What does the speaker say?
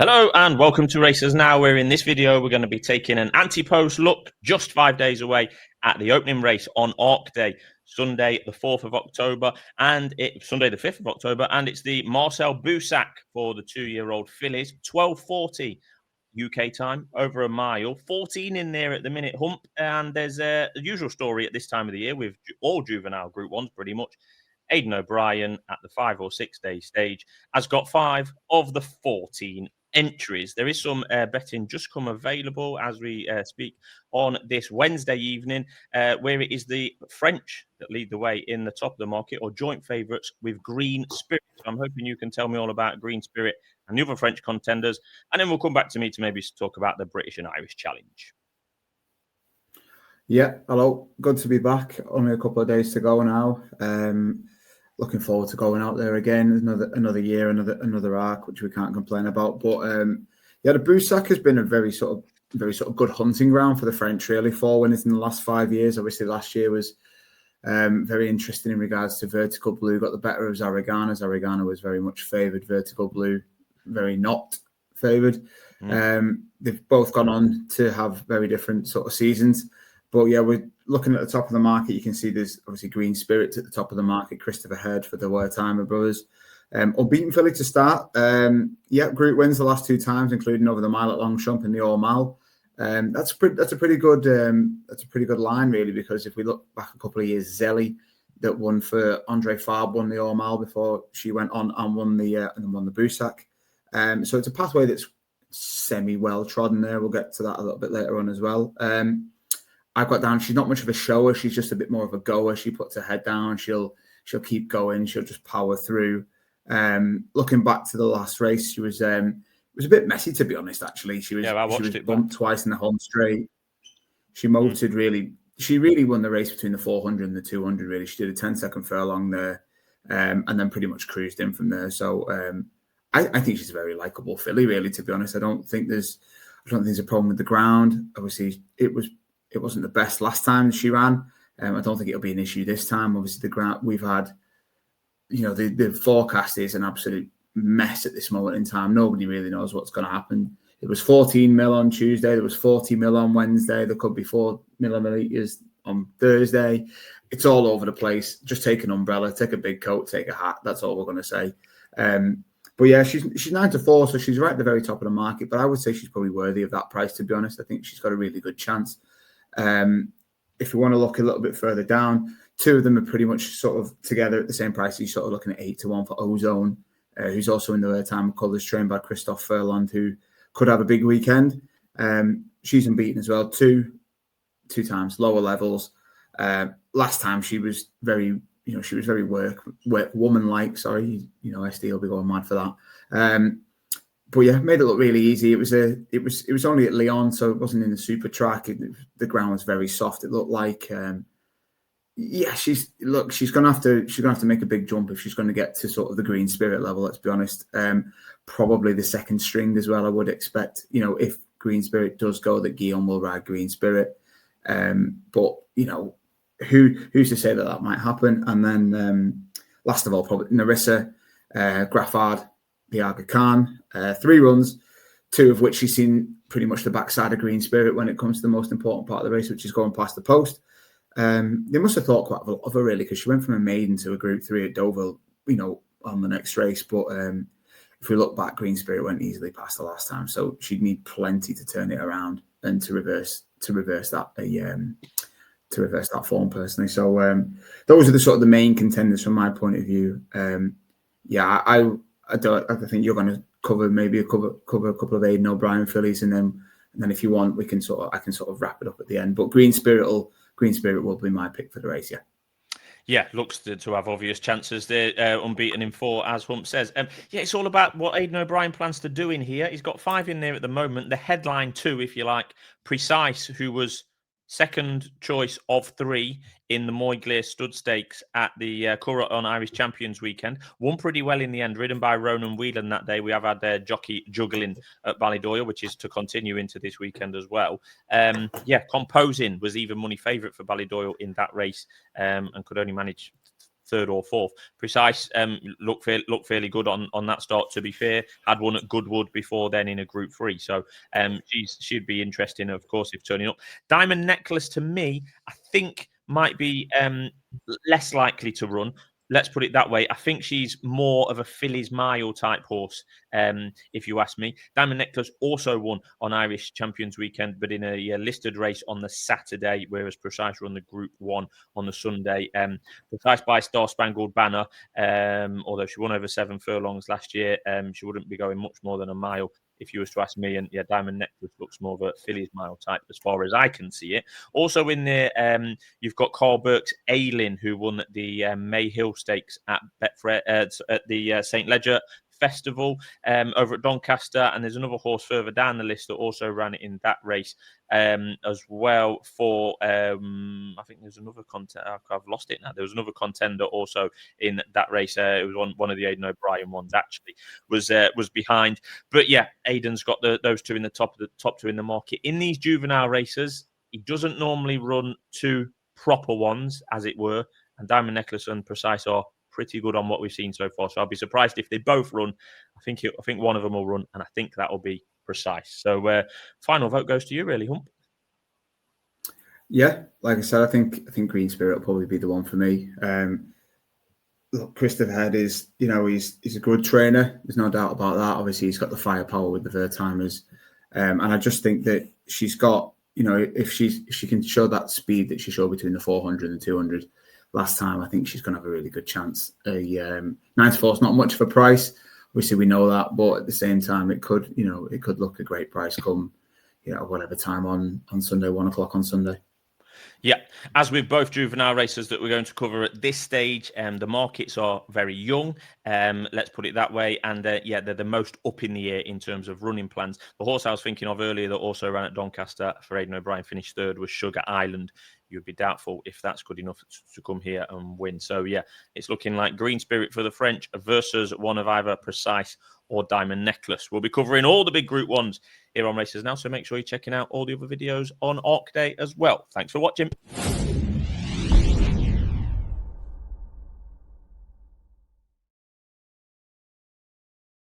Hello and welcome to Racers Now, where in this video we're going to be taking an anti-post look just 5 days away at the opening race on Arc Day, Sunday the 4th of October, and Sunday the 5th of October, and it's the Marcel Boussac for the 2-year-old fillies, 12:40 UK time, over a mile, 14 in there at the minute hump, and there's a usual story at this time of the year with all juvenile Group 1s pretty much. Aidan O'Brien at the 5 or 6 day stage has got 5 of the 14 entries. There is some betting just come available as we speak on this Wednesday evening, where it is the French that lead the way in the top of the market, or joint favourites with Green Spirit. So I'm hoping you can tell me all about Green Spirit and the other French contenders, and then we'll come back to me to maybe talk about the British and Irish Challenge. Yeah, hello. Good to be back. Only a couple of days to go now. Looking forward to going out there again. Another year, another arc, which we can't complain about. But the Boussac has been a very sort of good hunting ground for the French. Really, 4 winners in the last 5 years. Obviously, last year was very interesting in regards to Vertical Blue. Got the better of Zaragana. Zaragana was very much favoured. Vertical Blue, very not favoured. They've both gone on to have very different sort of seasons. But yeah, we're looking at the top of the market. You can see there's obviously Green Spirit at the top of the market. Christopher Head for the Wertheimer brothers. Unbeaten filly to start. Group wins the last 2 times, including over the mile at Longchamp and the All Mile. That's a pretty good line, really, because if we look back a couple of years, Zelly that won for Andre Farb won the All Mile before she went on and won the Boussac. So it's a pathway that's semi well trodden there. We'll get to that a little bit later on as well. I've got down. She's not much of a shower. She's just a bit more of a goer. She puts her head down. She'll keep going. She'll just power through. Looking back to the last race, she was it was a bit messy, to be honest. Actually, she was bumped twice in the home straight. She motored really. She really won the race between the 400 and the 200. Really, she did a 10-second furlong there, and then pretty much cruised in from there. So I think she's a very likable filly. Really, to be honest, I don't think there's a problem with the ground. Obviously, it wasn't the best last time she ran. I don't think it'll be an issue this time. Obviously, the ground we've had, the forecast is an absolute mess at this moment in time. Nobody really knows what's going to happen. It was 14 mil on Tuesday. There was 40 mil on Wednesday. There could be 4 millimeters on Thursday. It's all over the place. Just take an umbrella, take a big coat, take a hat. That's all we're going to say. But yeah, she's 9-4, so she's right at the very top of the market. But I would say she's probably worthy of that price, to be honest. I think she's got a really good chance. If you want to look a little bit further down, 2 of them are pretty much sort of together at the same price. You're sort of looking at 8-1 for Ozone, who's also in the Wertheimer colours, trained by Christophe Furland, who could have a big weekend. She's unbeaten as well, two times, lower levels. Last time she was very work woman-like. Sorry, SD will be going mad for that. But yeah, made it look really easy. It was only at Lyon, so it wasn't in the super track. The ground was very soft. It looked like, she's gonna have to make a big jump if she's going to get to sort of the Green Spirit level. Let's be honest. Probably the second string as well. I would expect. If Green Spirit does go, that Guillaume will ride Green Spirit. But who's to say that might happen? And then last of all, probably Narissa, Graffard, the Aga Khan, 3 runs, 2 of which she's seen pretty much the backside of Green Spirit when it comes to the most important part of the race, which is going past the post. They must have thought quite a lot of her, really, because she went from a maiden to a Group 3 at Deauville, on the next race. But if we look back, Green Spirit went easily past the last time, so she'd need plenty to turn it around and to reverse that form, personally. So those are the sort of the main contenders from my point of view. I think you're going to cover a couple of Aidan O'Brien fillies, and then if you want, I can sort of wrap it up at the end. But Green Spirit will be my pick for the race. Yeah, looks to have obvious chances. They're unbeaten in 4, as Hump says. It's all about what Aidan O'Brien plans to do in here. He's got 5 in there at the moment. The headline 2, if you like, Precise, who was second choice of 3 in the Moyglare Stud Stakes at the Curragh on Irish Champions weekend. Won pretty well in the end, ridden by Ronan Whelan that day. We have had their jockey juggling at Ballydoyle, which is to continue into this weekend as well. Composing was even money favourite for Ballydoyle in that race, and could only manage third or fourth. Precise looked fairly good on that start, to be fair. Had won at Goodwood before then in a Group 3. So she'd be interesting, of course, if turning up. Diamond Necklace, to me, I think might be less likely to run. Let's put it that way. I think she's more of a Fillies Mile type horse, if you ask me. Diamond Necklace also won on Irish Champions Weekend, but in a listed race on the Saturday, whereas Precise run the Group 1 on the Sunday. Precise by Star Spangled Banner, although she won over 7 furlongs last year, she wouldn't be going much more than a mile if you was to ask me. And yeah, Diamond Necklace looks more of a Fillies Mile type as far as I can see it. Also in there, you've got Carl Burke's Aylin, who won the May Hill Stakes at Betfred, at the St. Leger Festival over at Doncaster, and there's another horse further down the list that also ran in that race as well. For I think there's another contender. I've lost it now. There was another contender also in that race. It was one of the Aidan O'Brien ones actually was behind. But yeah, Aidan's got those two in the top two in the market in these juvenile races. He doesn't normally run two proper ones, as it were, and Diamond Necklace and Precise are pretty good on what we've seen so far. So I'll be surprised if they both run. I think one of them will run, and I think that will be Precise. So final vote goes to you, really, Hump. Yeah, like I said, I think Green Spirit will probably be the one for me. Look, Christopher Head is, he's a good trainer. There's no doubt about that. Obviously, he's got the firepower with the Vertimers, and I just think that she's got, if she can show that speed that she showed between the 400 and 200 last time, I think she's going to have a really good chance. 94 is not much of a price. Obviously, we know that, but at the same time, it could look a great price come, whatever time on Sunday, 1 o'clock on Sunday. Yeah, as with both juvenile races that we're going to cover at this stage, the markets are very young, let's put it that way, and they're the most up in the air in terms of running plans. The horse I was thinking of earlier that also ran at Doncaster for Aidan O'Brien, finished third, was Sugar Island. You'd be doubtful if that's good enough to come here and win. So yeah, it's looking like Green Spirit for the French versus one of either Precise or Diamond Necklace. We'll be covering all the big Group 1s here on Races Now, so make sure you're checking out all the other videos on ARC Day as well. Thanks for watching.